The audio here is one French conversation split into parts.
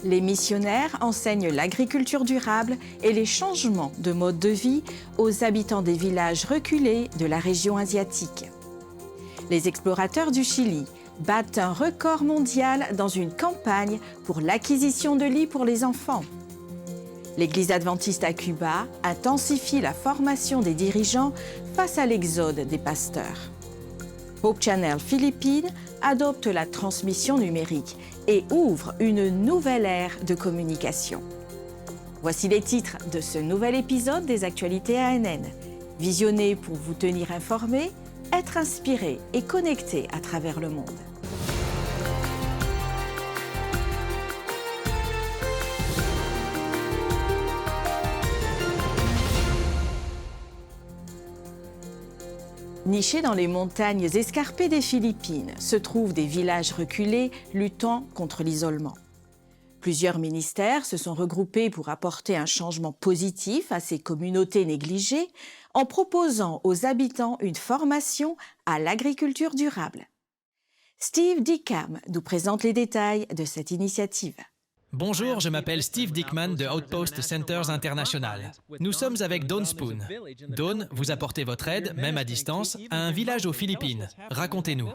Les missionnaires enseignent l'agriculture durable et les changements de mode de vie aux habitants des villages reculés de la région asiatique. Les explorateurs du Chili battent un record mondial dans une campagne pour l'acquisition de lits pour les enfants. L'Église adventiste à Cuba intensifie la formation des dirigeants face à l'exode des pasteurs. Hope Channel Philippines adopte la transmission numérique et ouvre une nouvelle ère de communication. Voici les titres de ce nouvel épisode des Actualités ANN. Visionnez pour vous tenir informé, être inspiré et connecté à travers le monde. Nichés dans les montagnes escarpées des Philippines se trouvent des villages reculés luttant contre l'isolement. Plusieurs ministères se sont regroupés pour apporter un changement positif à ces communautés négligées en proposant aux habitants une formation à l'agriculture durable. Steve Dickham nous présente les détails de cette initiative. Bonjour, je m'appelle Steve Dickman de Outpost Centers International. Nous sommes avec Dawn Spoon. Dawn, vous apportez votre aide, même à distance, à un village aux Philippines. Racontez-nous.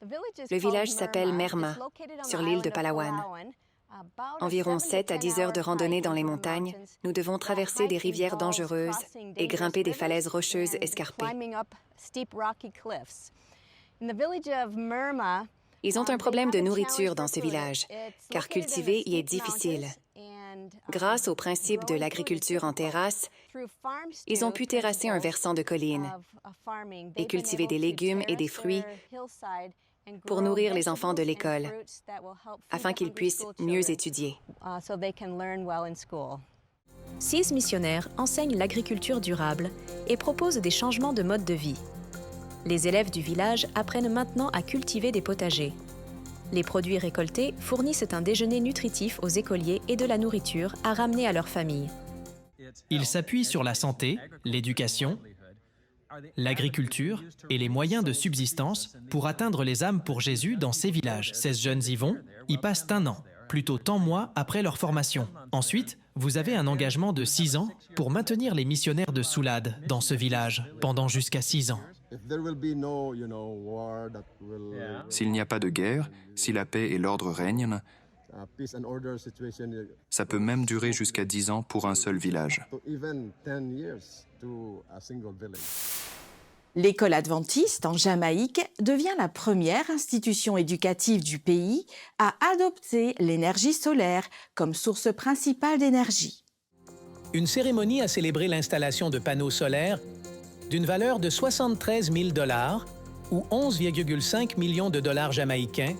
Le village s'appelle Merma, sur l'île de Palawan. Environ 7 à 10 heures de randonnée dans les montagnes, nous devons traverser des rivières dangereuses et grimper des falaises rocheuses escarpées. Ils ont un problème de nourriture dans ce village, car cultiver y est difficile. Grâce au principe de l'agriculture en terrasse, ils ont pu terrasser un versant de colline et cultiver des légumes et des fruits pour nourrir les enfants de l'école, afin qu'ils puissent mieux étudier. 6 missionnaires enseignent l'agriculture durable et proposent des changements de mode de vie. Les élèves du village apprennent maintenant à cultiver des potagers. Les produits récoltés fournissent un déjeuner nutritif aux écoliers et de la nourriture à ramener à leur famille. Ils s'appuient sur la santé, l'éducation, l'agriculture et les moyens de subsistance pour atteindre les âmes pour Jésus dans ces villages. 16 jeunes y vont, y passent un an, plutôt tant mois après leur formation. Ensuite, vous avez un engagement de 6 ans pour maintenir les missionnaires de Soulad dans ce village pendant jusqu'à 6 ans. S'il n'y a pas de guerre, si la paix et l'ordre règnent, ça peut même durer jusqu'à 10 ans pour un seul village. L'école adventiste en Jamaïque devient la première institution éducative du pays à adopter l'énergie solaire comme source principale d'énergie. Une cérémonie a célébré l'installation de panneaux solaires d'une valeur de 73 000 $ ou 11,5 millions de dollars jamaïcains,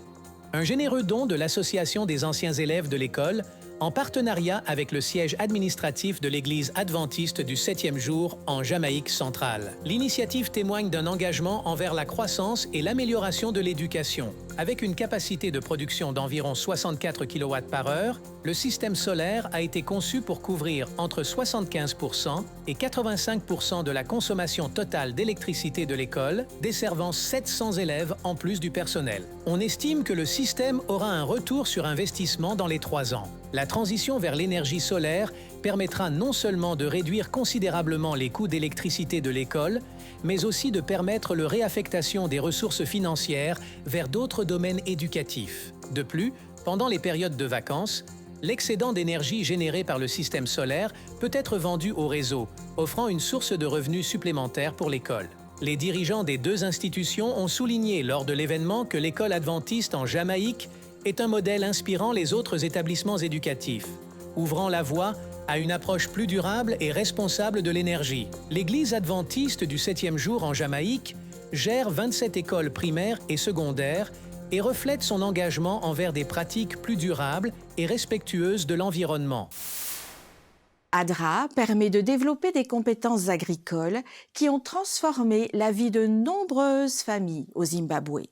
un généreux don de l'Association des anciens élèves de l'école en partenariat avec le siège administratif de l'Église adventiste du 7e jour en Jamaïque centrale. L'initiative témoigne d'un engagement envers la croissance et l'amélioration de l'éducation. Avec une capacité de production d'environ 64 kW par heure, le système solaire a été conçu pour couvrir entre 75 % et 85 % de la consommation totale d'électricité de l'école, desservant 700 élèves en plus du personnel. On estime que le système aura un retour sur investissement dans les 3 ans. La transition vers l'énergie solaire permettra non seulement de réduire considérablement les coûts d'électricité de l'école, mais aussi de permettre la réaffectation des ressources financières vers d'autres domaines éducatifs. De plus, pendant les périodes de vacances, l'excédent d'énergie généré par le système solaire peut être vendu au réseau, offrant une source de revenus supplémentaire pour l'école. Les dirigeants des 2 institutions ont souligné lors de l'événement que l'école adventiste en Jamaïque est un modèle inspirant les autres établissements éducatifs, ouvrant la voie à une approche plus durable et responsable de l'énergie. L'Église adventiste du 7e jour en Jamaïque gère 27 écoles primaires et secondaires et reflète son engagement envers des pratiques plus durables et respectueuses de l'environnement. ADRA permet de développer des compétences agricoles qui ont transformé la vie de nombreuses familles au Zimbabwe.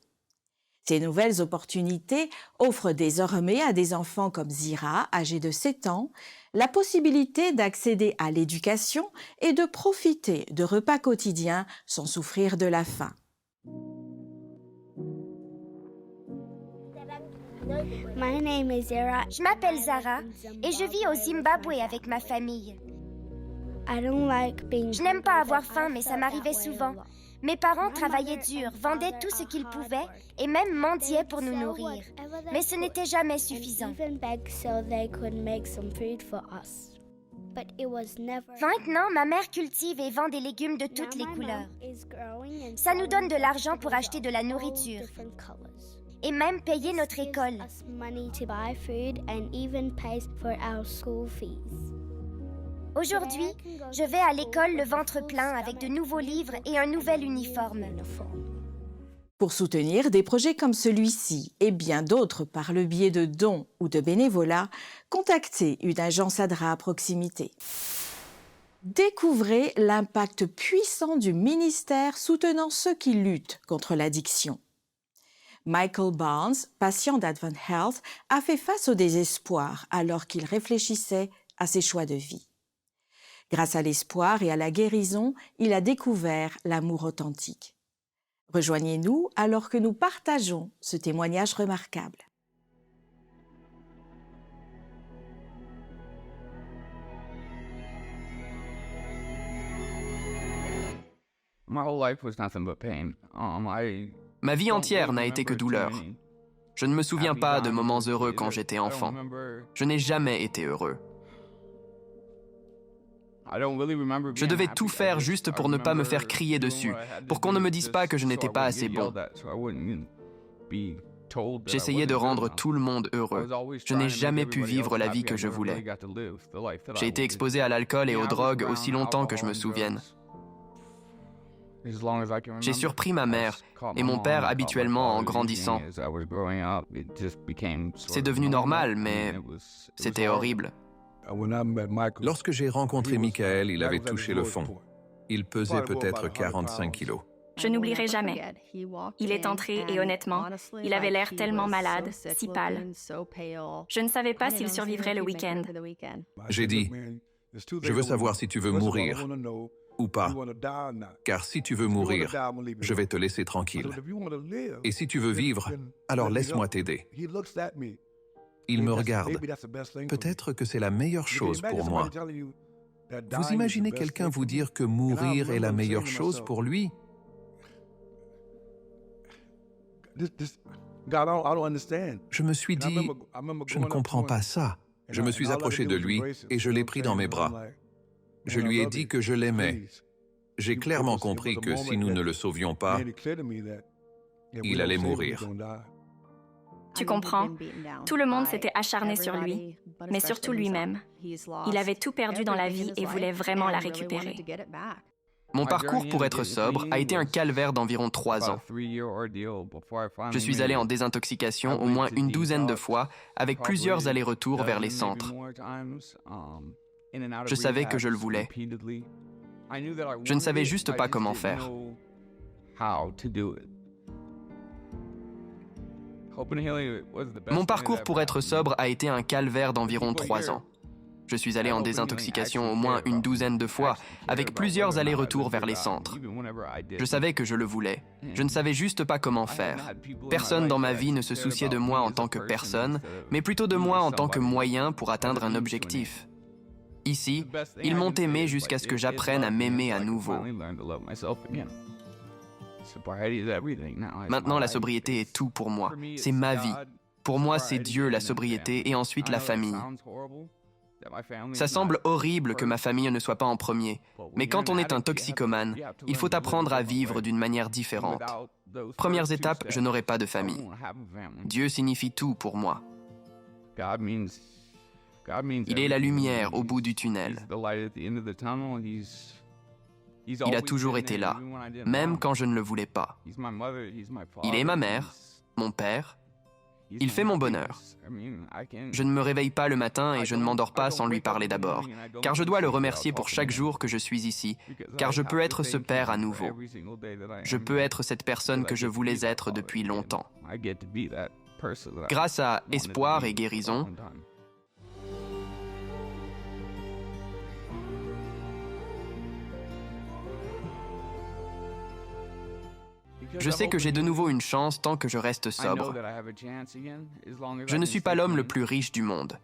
Ces nouvelles opportunités offrent désormais à des enfants comme Zira, âgée de 7 ans, la possibilité d'accéder à l'éducation et de profiter de repas quotidiens sans souffrir de la faim. Je m'appelle Zara et je vis au Zimbabwe avec ma famille. Je n'aime pas avoir faim, mais ça m'arrivait souvent. Mes parents travaillaient dur, vendaient tout ce qu'ils pouvaient et même mendiaient pour nous nourrir. Mais ce n'était jamais suffisant. Maintenant, ma mère cultive et vend des légumes de toutes les couleurs. Ça nous donne de l'argent pour acheter de la nourriture et même payer notre école. Aujourd'hui, je vais à l'école le ventre plein avec de nouveaux livres et un nouvel uniforme. Pour soutenir des projets comme celui-ci et bien d'autres par le biais de dons ou de bénévolat, contactez une agence ADRA à proximité. Découvrez l'impact puissant du ministère soutenant ceux qui luttent contre l'addiction. Michael Barnes, patient d'Advent Health, a fait face au désespoir alors qu'il réfléchissait à ses choix de vie. Grâce à l'espoir et à la guérison, il a découvert l'amour authentique. Rejoignez-nous alors que nous partageons ce témoignage remarquable. Ma vie entière n'a été que douleur. Je ne me souviens pas de moments heureux quand j'étais enfant. Je n'ai jamais été heureux. Je devais tout faire juste pour ne pas me faire crier dessus, pour qu'on ne me dise pas que je n'étais pas assez bon. J'essayais de rendre tout le monde heureux. Je n'ai jamais pu vivre la vie que je voulais. J'ai été exposé à l'alcool et aux drogues aussi longtemps que je me souvienne. J'ai surpris ma mère et mon père habituellement en grandissant. C'est devenu normal, mais c'était horrible. Lorsque j'ai rencontré Michael, il avait touché le fond. Il pesait peut-être 45 kilos. Je n'oublierai jamais. Il est entré et honnêtement, il avait l'air tellement malade, si pâle. Je ne savais pas s'il survivrait le week-end. J'ai dit, je veux savoir si tu veux mourir ou pas, car si tu veux mourir, je vais te laisser tranquille. Et si tu veux vivre, alors laisse-moi t'aider. Il me regarde. Peut-être que c'est la meilleure chose pour moi. Vous imaginez quelqu'un vous dire que mourir est la meilleure chose pour lui? Je me suis dit, je ne comprends pas ça. Je me suis approché de lui et je l'ai pris dans mes bras. Je lui ai dit que je l'aimais. J'ai clairement compris que si nous ne le sauvions pas, il allait mourir. Tu comprends? Tout le monde s'était acharné sur lui, mais surtout lui-même. Il avait tout perdu dans la vie et voulait vraiment la récupérer. Mon parcours pour être sobre a été un calvaire d'environ 3 ans. Je suis allé en désintoxication au moins une douzaine de fois, avec plusieurs allers-retours vers les centres. Je savais que je le voulais. Je ne savais juste pas comment faire. Mon parcours pour être sobre a été un calvaire d'environ 3 ans. Je suis allé en désintoxication au moins une douzaine de fois, avec plusieurs allers-retours vers les centres. Je savais que je le voulais. Je ne savais juste pas comment faire. Personne dans ma vie ne se souciait de moi en tant que personne, mais plutôt de moi en tant que moyen pour atteindre un objectif. Ici, ils m'ont aimé jusqu'à ce que j'apprenne à m'aimer à nouveau. Maintenant, la sobriété est tout pour moi. C'est ma vie. Pour moi, c'est Dieu, la sobriété, et ensuite la famille. Ça semble horrible que ma famille ne soit pas en premier, mais quand on est un toxicomane, il faut apprendre à vivre d'une manière différente. Première étape, je n'aurai pas de famille. Dieu signifie tout pour moi. Il est la lumière au bout du tunnel. Il a toujours été là, même quand je ne le voulais pas. Il est ma mère, mon père. Il fait mon bonheur. Je ne me réveille pas le matin et je ne m'endors pas sans lui parler d'abord, car je dois le remercier pour chaque jour que je suis ici, car je peux être ce père à nouveau. Je peux être cette personne que je voulais être depuis longtemps. Grâce à espoir et guérison, Je sais que j'ai de nouveau une chance tant que je reste sobre. Je ne suis pas l'homme le plus riche du monde.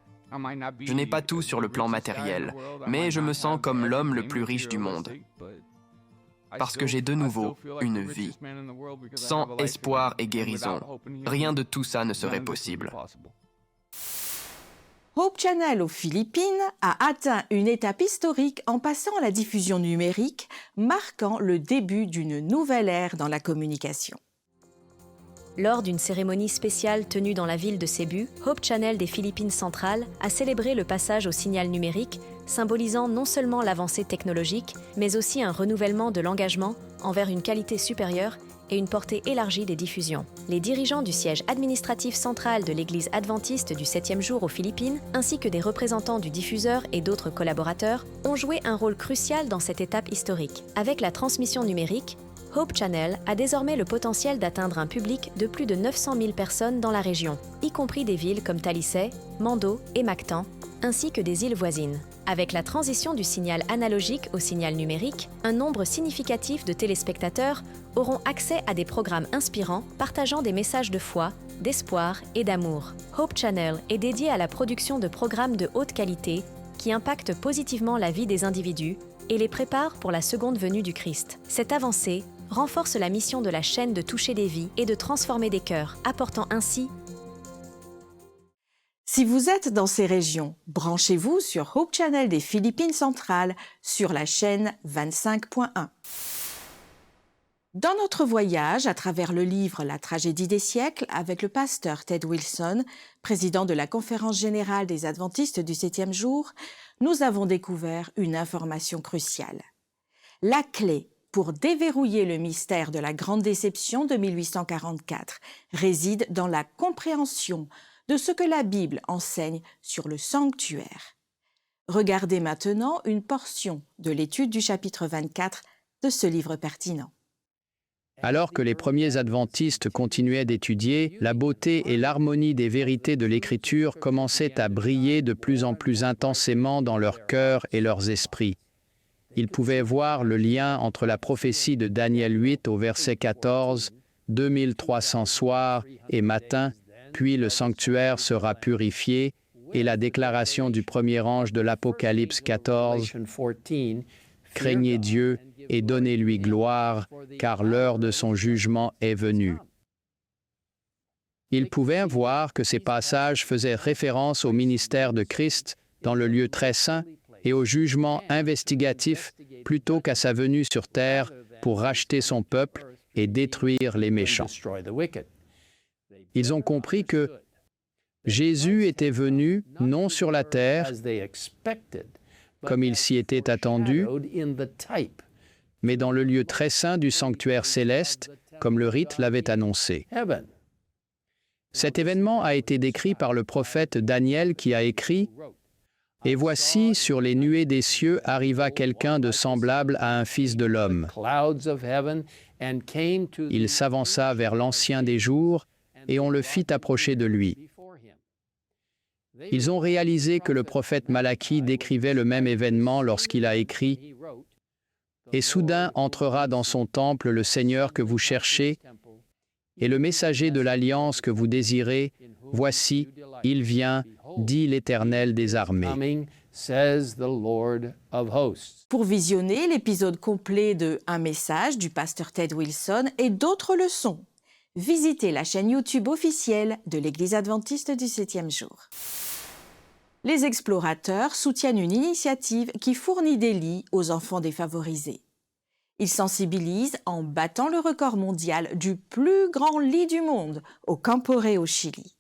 Je n'ai pas tout sur le plan matériel, mais je me sens comme l'homme le plus riche du monde. Parce que j'ai de nouveau une vie. Sans espoir et guérison, rien de tout ça ne serait possible. Hope Channel aux Philippines a atteint une étape historique en passant à la diffusion numérique, marquant le début d'une nouvelle ère dans la communication. Lors d'une cérémonie spéciale tenue dans la ville de Cebu, Hope Channel des Philippines centrales a célébré le passage au signal numérique, symbolisant non seulement l'avancée technologique, mais aussi un renouvellement de l'engagement envers une qualité supérieure et une portée élargie des diffusions. Les dirigeants du siège administratif central de l'Église adventiste du 7e jour aux Philippines, ainsi que des représentants du diffuseur et d'autres collaborateurs, ont joué un rôle crucial dans cette étape historique. Avec la transmission numérique, Hope Channel a désormais le potentiel d'atteindre un public de plus de 900 000 personnes dans la région, y compris des villes comme Talisay, Mando et Mactan, ainsi que des îles voisines. Avec la transition du signal analogique au signal numérique, un nombre significatif de téléspectateurs auront accès à des programmes inspirants partageant des messages de foi, d'espoir et d'amour. Hope Channel est dédié à la production de programmes de haute qualité qui impactent positivement la vie des individus et les préparent pour la seconde venue du Christ. Cette avancée renforce la mission de la chaîne de toucher des vies et de transformer des cœurs, apportant ainsi. Si vous êtes dans ces régions, branchez-vous sur Hope Channel des Philippines centrales sur la chaîne 25.1. Dans notre voyage à travers le livre La tragédie des siècles avec le pasteur Ted Wilson, président de la Conférence générale des Adventistes du 7e jour, nous avons découvert une information cruciale. La clé pour déverrouiller le mystère de la grande déception de 1844 réside dans la compréhension de ce que la Bible enseigne sur le sanctuaire. Regardez maintenant une portion de l'étude du chapitre 24 de ce livre pertinent. Alors que les premiers adventistes continuaient d'étudier, la beauté et l'harmonie des vérités de l'Écriture commençaient à briller de plus en plus intensément dans leurs cœurs et leurs esprits. Ils pouvaient voir le lien entre la prophétie de Daniel 8 au verset 14, 2300 soirs et matins, puis le sanctuaire sera purifié, et la déclaration du premier ange de l'Apocalypse 14, « Craignez Dieu et donnez-lui gloire, car l'heure de son jugement est venue. » Ils pouvaient voir que ces passages faisaient référence au ministère de Christ dans le lieu très saint et au jugement investigatif plutôt qu'à sa venue sur terre pour racheter son peuple et détruire les méchants. Ils ont compris que Jésus était venu non sur la terre, comme il s'y était attendu, mais dans le lieu très saint du sanctuaire céleste, comme le rite l'avait annoncé. Cet événement a été décrit par le prophète Daniel qui a écrit « Et voici, sur les nuées des cieux arriva quelqu'un de semblable à un fils de l'homme. Il s'avança vers l'Ancien des jours, et on le fit approcher de lui. » Ils ont réalisé que le prophète Malachie décrivait le même événement lorsqu'il a écrit « Et soudain entrera dans son temple le Seigneur que vous cherchez, et le messager de l'alliance que vous désirez, voici, il vient, dit l'Éternel des armées. » Pour visionner l'épisode complet de Un message du pasteur Ted Wilson et d'autres leçons, visitez la chaîne YouTube officielle de l'Église adventiste du 7e jour. Les explorateurs soutiennent une initiative qui fournit des lits aux enfants défavorisés. Ils sensibilisent en battant le record mondial du plus grand lit du monde au Camporé au Chili.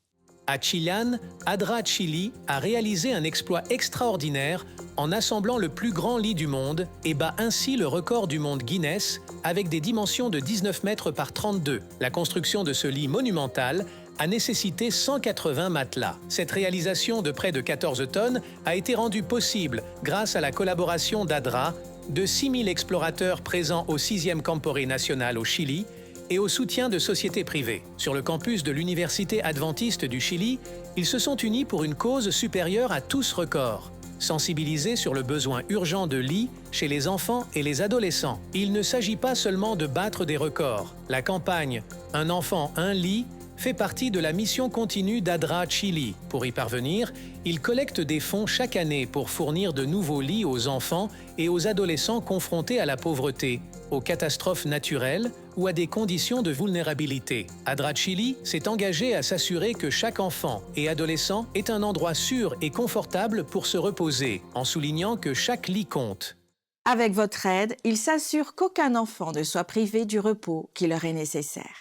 À Chillán, ADRA Chili a réalisé un exploit extraordinaire en assemblant le plus grand lit du monde et bat ainsi le record du monde Guinness avec des dimensions de 19 mètres par 32. La construction de ce lit monumental a nécessité 180 matelas. Cette réalisation de près de 14 tonnes a été rendue possible grâce à la collaboration d'ADRA, de 6000 explorateurs présents au 6e Camporé national au Chili et au soutien de sociétés privées. Sur le campus de l'Université adventiste du Chili, ils se sont unis pour une cause supérieure à tout ce record, sensibiliser sur le besoin urgent de lits chez les enfants et les adolescents. Il ne s'agit pas seulement de battre des records. La campagne « Un enfant, un lit » fait partie de la mission continue d'ADRA Chili. Pour y parvenir, il collecte des fonds chaque année pour fournir de nouveaux lits aux enfants et aux adolescents confrontés à la pauvreté, aux catastrophes naturelles ou à des conditions de vulnérabilité. ADRA Chili s'est engagé à s'assurer que chaque enfant et adolescent ait un endroit sûr et confortable pour se reposer, en soulignant que chaque lit compte. Avec votre aide, il s'assure qu'aucun enfant ne soit privé du repos qui leur est nécessaire.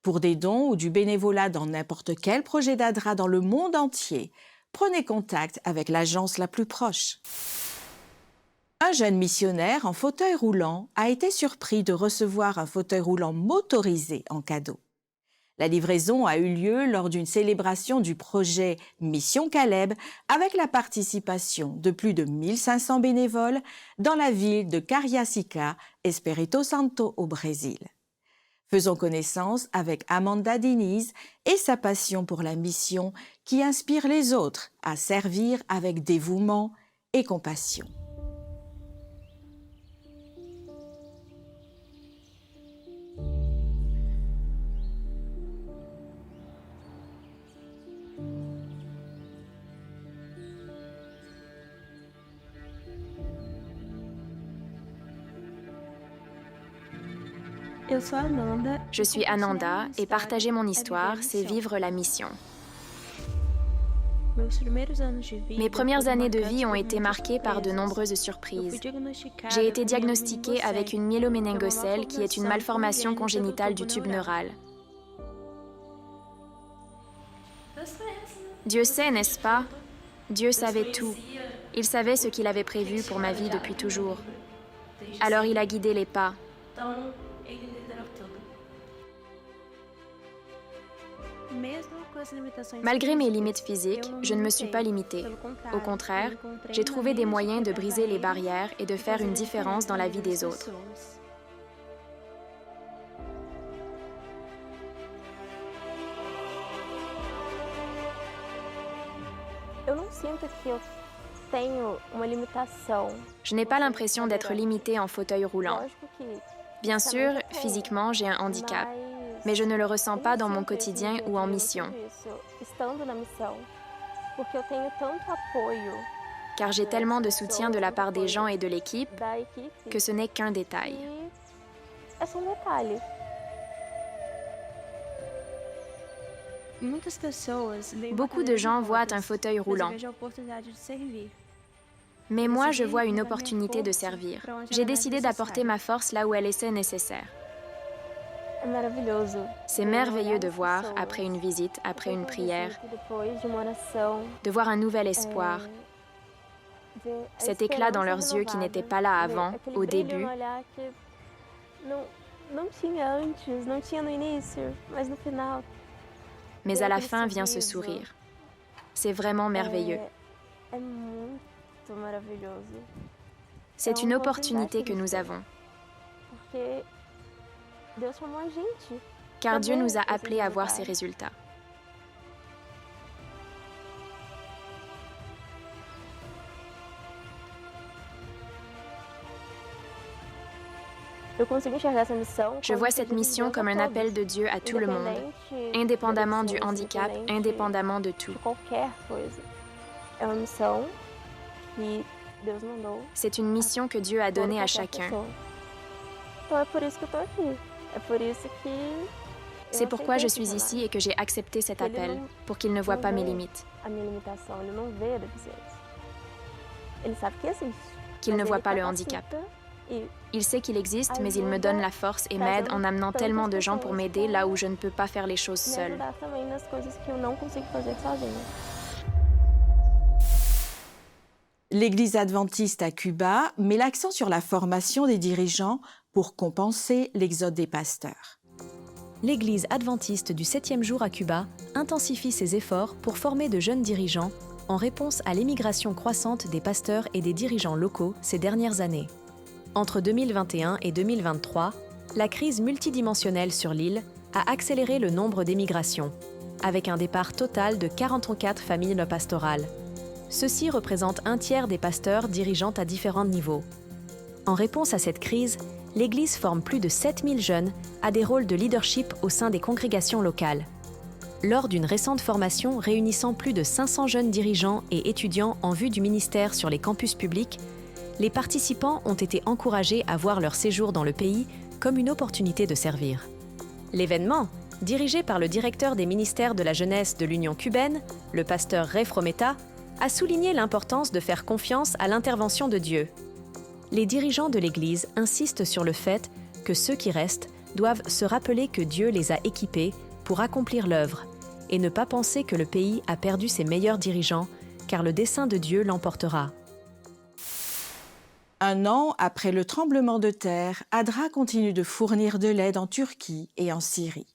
Pour des dons ou du bénévolat dans n'importe quel projet d'ADRA dans le monde entier, prenez contact avec l'agence la plus proche. Un jeune missionnaire en fauteuil roulant a été surpris de recevoir un fauteuil roulant motorisé en cadeau. La livraison a eu lieu lors d'une célébration du projet Mission Caleb avec la participation de plus de 1500 bénévoles dans la ville de Cariacica, Espírito Santo au Brésil. Faisons connaissance avec Amanda Diniz et sa passion pour la mission qui inspire les autres à servir avec dévouement et compassion. Je suis Ananda et partager mon histoire, c'est vivre la mission. Mes premières années de vie ont été marquées par de nombreuses surprises. J'ai été diagnostiquée avec une myéloméningocèle qui est une malformation congénitale du tube neural. Dieu sait, n'est-ce pas? Dieu savait tout. Il savait ce qu'il avait prévu pour ma vie depuis toujours. Alors il a guidé les pas. Malgré mes limites physiques, je ne me suis pas limitée. Au contraire, j'ai trouvé des moyens de briser les barrières et de faire une différence dans la vie des autres. Je n'ai pas l'impression d'être limitée en fauteuil roulant. Bien sûr, physiquement, j'ai un handicap, mais je ne le ressens pas dans mon quotidien ou en mission. Car j'ai tellement de soutien de la part des gens et de l'équipe que ce n'est qu'un détail. Beaucoup de gens voient un fauteuil roulant. Mais moi, je vois une opportunité de servir. J'ai décidé d'apporter ma force là où elle est nécessaire. C'est merveilleux de voir, après une visite, après une prière, de voir un nouvel espoir, cet éclat dans leurs yeux qui n'était pas là avant, au début. Mais à la fin vient ce sourire. C'est vraiment merveilleux. C'est une opportunité que nous avons. Car Dieu nous a appelés à voir ses résultats. Je vois cette mission comme un appel de Dieu à tout le monde, indépendamment du handicap, indépendamment de tout. C'est une mission que Dieu a donnée à chacun. C'est pourquoi je suis ici et que j'ai accepté cet appel, pour qu'il ne voie pas mes limites. Qu'il ne voit pas le handicap. Il sait qu'il existe, mais il me donne la force et m'aide en amenant tellement de gens pour m'aider là où je ne peux pas faire les choses seule. L'Église adventiste à Cuba met l'accent sur la formation des dirigeants pour compenser l'exode des pasteurs. L'Église adventiste du 7e jour à Cuba intensifie ses efforts pour former de jeunes dirigeants en réponse à l'émigration croissante des pasteurs et des dirigeants locaux ces dernières années. Entre 2021 et 2023, la crise multidimensionnelle sur l'île a accéléré le nombre d'émigrations, avec un départ total de 44 familles pastorales. Ceux-ci représentent un tiers des pasteurs dirigeant à différents niveaux. En réponse à cette crise, l'Église forme plus de 7000 jeunes à des rôles de leadership au sein des congrégations locales. Lors d'une récente formation réunissant plus de 500 jeunes dirigeants et étudiants en vue du ministère sur les campus publics, les participants ont été encouragés à voir leur séjour dans le pays comme une opportunité de servir. L'événement, dirigé par le directeur des ministères de la jeunesse de l'Union cubaine, le pasteur Ray Frometa, a souligné l'importance de faire confiance à l'intervention de Dieu. Les dirigeants de l'Église insistent sur le fait que ceux qui restent doivent se rappeler que Dieu les a équipés pour accomplir l'œuvre et ne pas penser que le pays a perdu ses meilleurs dirigeants, car le dessein de Dieu l'emportera. Un an après le tremblement de terre, ADRA continue de fournir de l'aide en Turquie et en Syrie.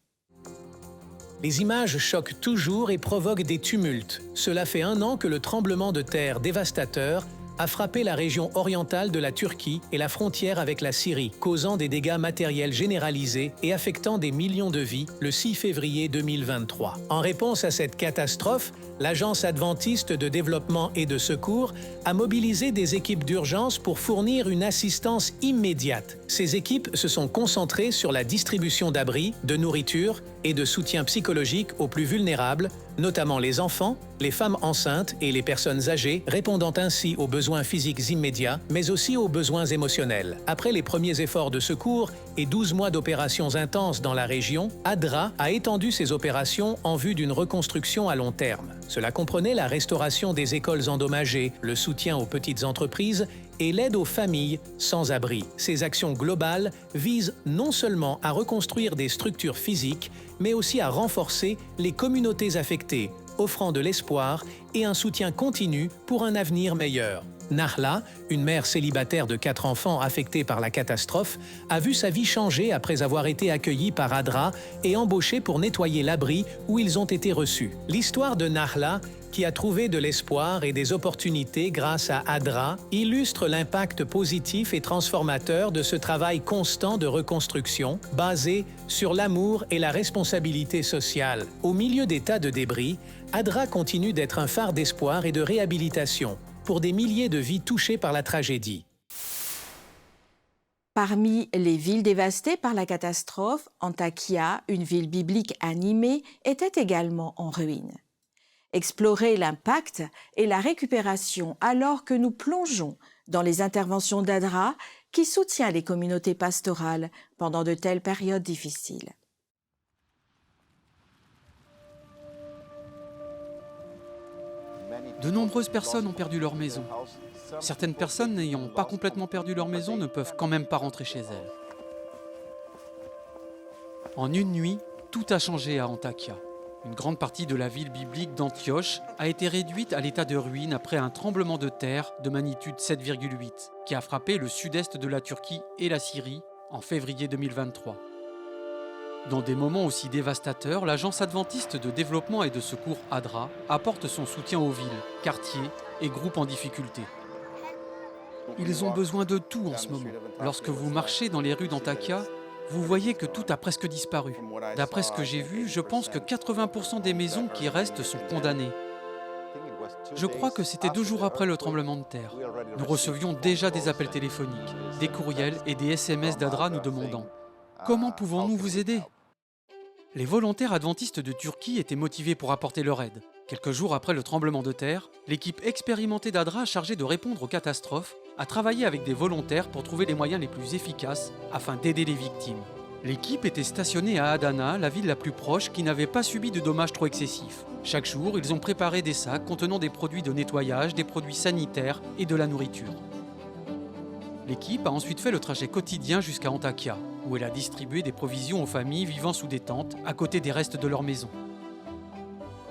Les images choquent toujours et provoquent des tumultes. Cela fait 1 an que le tremblement de terre dévastateur a frappé la région orientale de la Turquie et la frontière avec la Syrie, causant des dégâts matériels généralisés et affectant des millions de vies le 6 février 2023. En réponse à cette catastrophe, l'Agence adventiste de développement et de secours a mobilisé des équipes d'urgence pour fournir une assistance immédiate. Ces équipes se sont concentrées sur la distribution d'abris, de nourriture et de soutien psychologique aux plus vulnérables, notamment les enfants, les femmes enceintes et les personnes âgées, répondant ainsi aux besoins physiques immédiats, mais aussi aux besoins émotionnels. Après les premiers efforts de secours et 12 mois d'opérations intenses dans la région, ADRA a étendu ses opérations en vue d'une reconstruction à long terme. Cela comprenait la restauration des écoles endommagées, le soutien aux petites entreprises et l'aide aux familles sans abri. Ces actions globales visent non seulement à reconstruire des structures physiques, mais aussi à renforcer les communautés affectées, offrant de l'espoir et un soutien continu pour un avenir meilleur. Nahla, une mère célibataire de 4 enfants affectés par la catastrophe, a vu sa vie changer après avoir été accueillie par ADRA et embauchée pour nettoyer l'abri où ils ont été reçus. L'histoire de Nahla, qui a trouvé de l'espoir et des opportunités grâce à ADRA, illustre l'impact positif et transformateur de ce travail constant de reconstruction basé sur l'amour et la responsabilité sociale. Au milieu des tas de débris, ADRA continue d'être un phare d'espoir et de réhabilitation pour des milliers de vies touchées par la tragédie. Parmi les villes dévastées par la catastrophe, Antakya, une ville biblique animée, était également en ruine. Explorer l'impact et la récupération alors que nous plongeons dans les interventions d'ADRA qui soutient les communautés pastorales pendant de telles périodes difficiles. De nombreuses personnes ont perdu leur maison. Certaines personnes n'ayant pas complètement perdu leur maison ne peuvent quand même pas rentrer chez elles. En une nuit, tout a changé à Antakya. Une grande partie de la ville biblique d'Antioche a été réduite à l'état de ruine après un tremblement de terre de magnitude 7,8 qui a frappé le sud-est de la Turquie et la Syrie en février 2023. Dans des moments aussi dévastateurs, l'Agence adventiste de développement et de secours ADRA apporte son soutien aux villes, quartiers et groupes en difficulté. Ils ont besoin de tout en ce moment. Lorsque vous marchez dans les rues d'Antakya, vous voyez que tout a presque disparu. D'après ce que j'ai vu, je pense que 80% des maisons qui restent sont condamnées. Je crois que c'était 2 jours après le tremblement de terre. Nous recevions déjà des appels téléphoniques, des courriels et des SMS d'ADRA nous demandant « Comment pouvons-nous vous aider ?» Les volontaires adventistes de Turquie étaient motivés pour apporter leur aide. Quelques jours après le tremblement de terre, l'équipe expérimentée d'ADRA chargée de répondre aux catastrophes a travaillé avec des volontaires pour trouver les moyens les plus efficaces afin d'aider les victimes. L'équipe était stationnée à Adana, la ville la plus proche qui n'avait pas subi de dommages trop excessifs. Chaque jour, ils ont préparé des sacs contenant des produits de nettoyage, des produits sanitaires et de la nourriture. L'équipe a ensuite fait le trajet quotidien jusqu'à Antakya, où elle a distribué des provisions aux familles vivant sous des tentes à côté des restes de leur maison.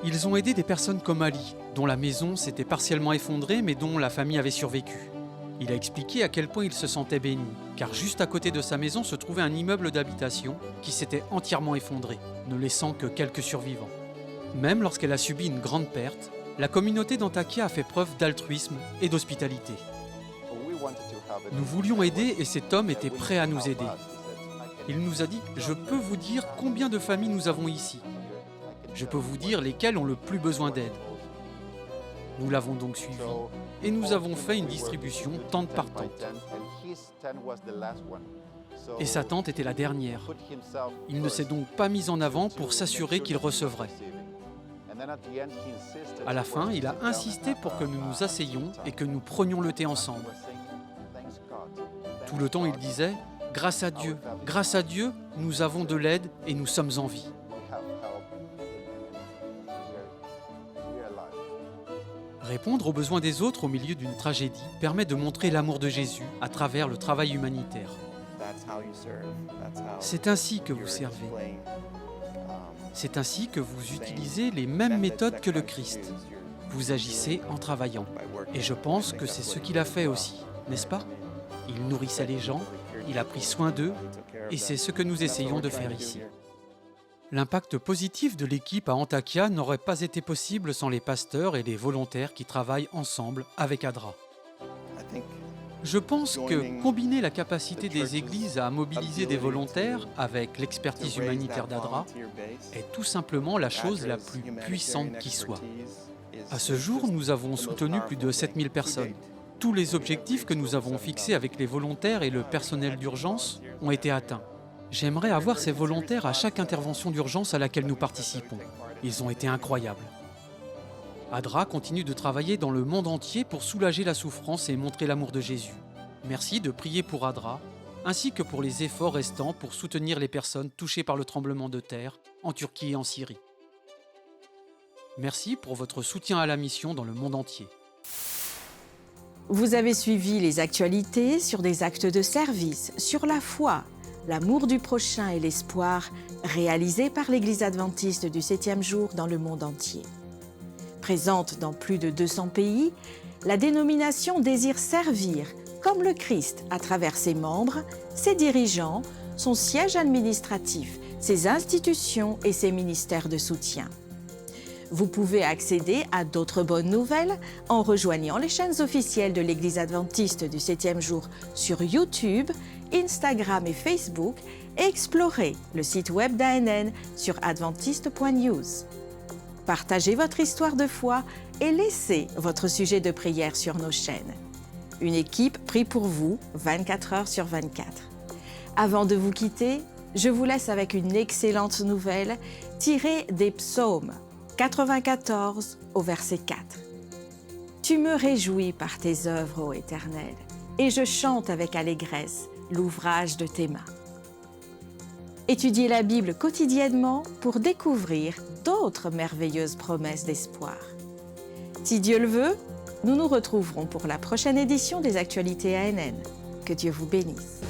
Ils ont aidé des personnes comme Ali, dont la maison s'était partiellement effondrée mais dont la famille avait survécu. Il a expliqué à quel point il se sentait béni, car juste à côté de sa maison se trouvait un immeuble d'habitation qui s'était entièrement effondré, ne laissant que quelques survivants. Même lorsqu'elle a subi une grande perte, la communauté d'Antakya a fait preuve d'altruisme et d'hospitalité. Nous voulions aider et cet homme était prêt à nous aider. Il nous a dit « Je peux vous dire combien de familles nous avons ici. Je peux vous dire lesquelles ont le plus besoin d'aide. » Nous l'avons donc suivi et nous avons fait une distribution tente par tente. Et sa tente était la dernière. Il ne s'est donc pas mis en avant pour s'assurer qu'il recevrait. À la fin, il a insisté pour que nous nous asseyions et que nous prenions le thé ensemble. Tout le temps, il disait « Grâce à Dieu, nous avons de l'aide et nous sommes en vie. » Répondre aux besoins des autres au milieu d'une tragédie permet de montrer l'amour de Jésus à travers le travail humanitaire. C'est ainsi que vous servez. C'est ainsi que vous utilisez les mêmes méthodes que le Christ. Vous agissez en travaillant. Et je pense que c'est ce qu'il a fait aussi, n'est-ce pas? Il nourrissait les gens, il a pris soin d'eux, et c'est ce que nous essayons de faire ici. L'impact positif de l'équipe à Antakya n'aurait pas été possible sans les pasteurs et les volontaires qui travaillent ensemble avec ADRA. Je pense que combiner la capacité des églises à mobiliser des volontaires avec l'expertise humanitaire d'ADRA est tout simplement la chose la plus puissante qui soit. À ce jour, nous avons soutenu plus de 7000 personnes. Tous les objectifs que nous avons fixés avec les volontaires et le personnel d'urgence ont été atteints. J'aimerais avoir ces volontaires à chaque intervention d'urgence à laquelle nous participons. Ils ont été incroyables. ADRA continue de travailler dans le monde entier pour soulager la souffrance et montrer l'amour de Jésus. Merci de prier pour ADRA, ainsi que pour les efforts restants pour soutenir les personnes touchées par le tremblement de terre en Turquie et en Syrie. Merci pour votre soutien à la mission dans le monde entier. Vous avez suivi les actualités sur des actes de service, sur la foi, l'amour du prochain et l'espoir réalisés par l'Église adventiste du 7e jour dans le monde entier. Présente dans plus de 200 pays, la dénomination désire servir comme le Christ à travers ses membres, ses dirigeants, son siège administratif, ses institutions et ses ministères de soutien. Vous pouvez accéder à d'autres bonnes nouvelles en rejoignant les chaînes officielles de l'Église adventiste du 7e jour sur YouTube, Instagram et Facebook et explorer le site web d'ANN sur adventiste.news. Partagez votre histoire de foi et laissez votre sujet de prière sur nos chaînes. Une équipe prie pour vous 24 heures sur 24. Avant de vous quitter, je vous laisse avec une excellente nouvelle tirée des psaumes 94 au verset 4. Tu me réjouis par tes œuvres, ô Éternel, et je chante avec allégresse l'ouvrage de tes mains. Étudiez la Bible quotidiennement pour découvrir d'autres merveilleuses promesses d'espoir. Si Dieu le veut, nous nous retrouverons pour la prochaine édition des Actualités ANN. Que Dieu vous bénisse.